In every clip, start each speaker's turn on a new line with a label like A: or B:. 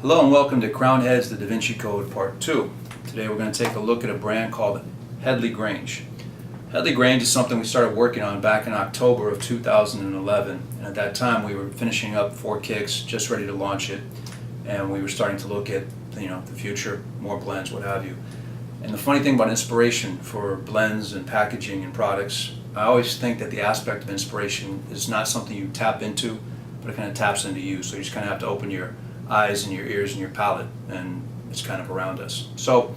A: Hello and welcome to Crown Heads, the DaVinci Code Part 2. Today we're going to take a look at a brand called Headley Grange. Headley Grange is something we started working on back in October of 2011, and at that time we were finishing up 4 kicks, just ready to launch it, and we were starting to look at the future, more blends, what have you. And the funny thing about inspiration for blends and packaging and products, I always think that the aspect of inspiration is not something you tap into, but it kind of taps into you, so you just kind of have to open your eyes and your ears and your palate, and it's kind of around us. So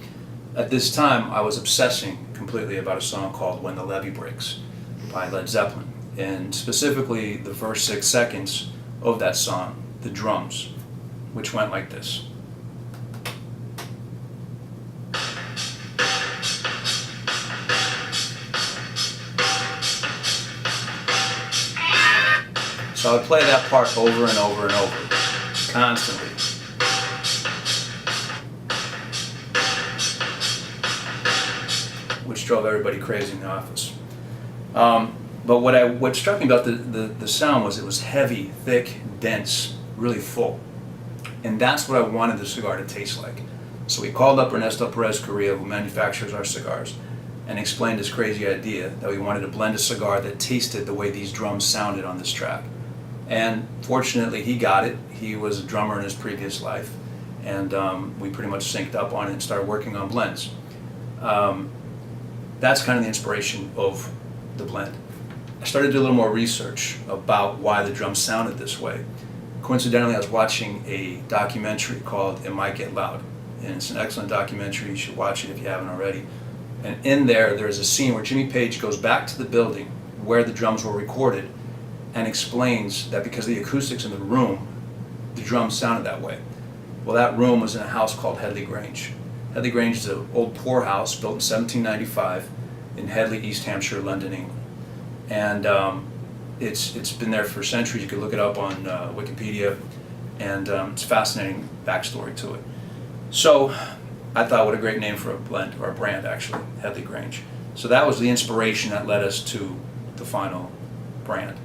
A: at this time I was obsessing completely about a song called When the Levee Breaks by Led Zeppelin, and specifically the first 6 seconds of that song, the drums, which went like this. So I would play that part over and over and over, constantly. Which drove everybody crazy in the office. But what struck me about the sound was it was heavy, thick, dense, really full. And that's what I wanted the cigar to taste like. So we called up Ernesto Perez Correa, who manufactures our cigars, and explained this crazy idea that we wanted to blend a cigar that tasted the way these drums sounded on this track. And fortunately he got it. He was a drummer in his previous life, and we pretty much synced up on it and started working on blends. That's kind of the inspiration of the blend. I started to do a little more research about why the drums sounded this way. Coincidentally, I was watching a documentary called It Might Get Loud, and it's an excellent documentary. You should watch it if you haven't already. And in there's a scene where Jimmy Page goes back to the building where the drums were recorded and explains that because of the acoustics in the room, the drums sounded that way. Well, that room was in a house called Headley Grange. Headley Grange is an old poorhouse built in 1795 in Headley, East Hampshire, London, England. And it's been there for centuries. You can look it up on Wikipedia, and it's a fascinating backstory to it. So I thought, what a great name for a blend, or a brand actually, Headley Grange. So that was the inspiration that led us to the final brand.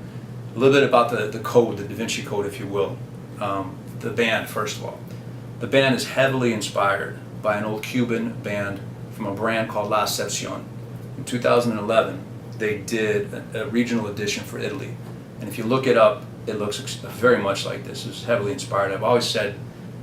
A: A little bit about the code, the DaVinci Code, if you will. The band, first of all. The band is heavily inspired by an old Cuban band from a brand called La Excepcion. In 2011, they did a regional edition for Italy. And if you look it up, it looks very much like this. It's heavily inspired. I've always said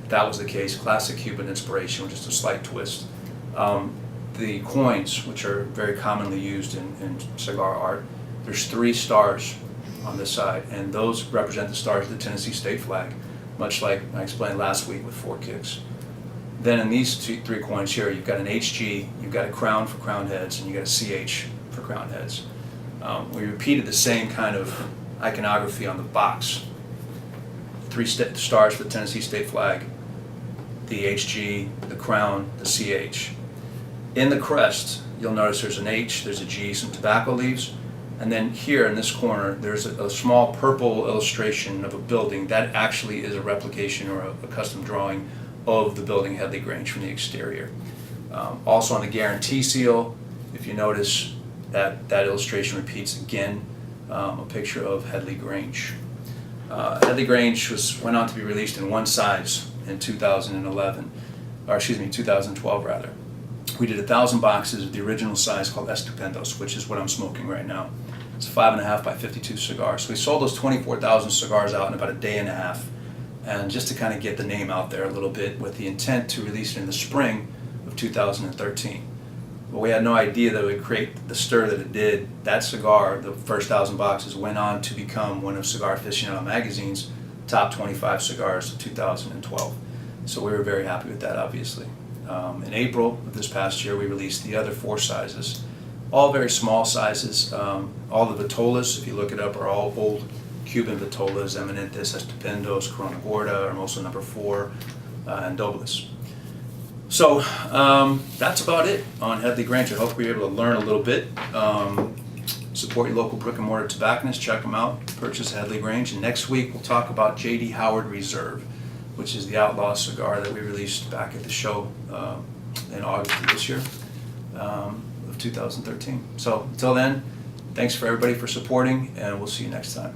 A: that was the case, classic Cuban inspiration with just a slight twist. The coins, which are very commonly used in cigar art, there's 3 stars on this side, and those represent the stars of the Tennessee state flag, much like I explained last week with 4 kicks. Then in these 3 coins here, you've got an HG, you've got a crown for crown heads, and you've got a CH for crown heads. We repeated the same kind of iconography on the box. 3 stars for the Tennessee state flag, the HG, the crown, the CH. In the crest, you'll notice there's an H, there's a G, some tobacco leaves, and then here in this corner, there's a small purple illustration of a building that actually is a replication or a custom drawing of the building Headley Grange from the exterior. Also on the guarantee seal, if you notice that illustration repeats again, a picture of Headley Grange. Headley Grange went on to be released in one size in 2011, or excuse me, 2012 rather. We did 1,000 boxes of the original size called Estupendos, which is what I'm smoking right now. It's a 5.5 by 52 cigar. So we sold those 24,000 cigars out in about a day and a half, and just to kind of get the name out there a little bit, with the intent to release it in the spring of 2013. But we had no idea that it would create the stir that it did. That cigar, the first 1,000 boxes, went on to become one of Cigar Aficionado magazine's top 25 cigars of 2012. So we were very happy with that, obviously. In April of this past year, we released the other 4 sizes, all very small sizes. All the vitolas, if you look it up, are all old Cuban vitolas: Eminentes, Estupendos, Corona Gorda, Hermoso No. 4, and Dobles. So that's about it on Headley Grange. I hope we were able to learn a little bit. Support your local brick and mortar tobacconists. Check them out. Purchase Headley Grange. And next week we'll talk about J.D. Howard Reserve, which is the outlaw cigar that we released back at the show in August of this year, of 2013. So until then, thanks for everybody for supporting, and we'll see you next time.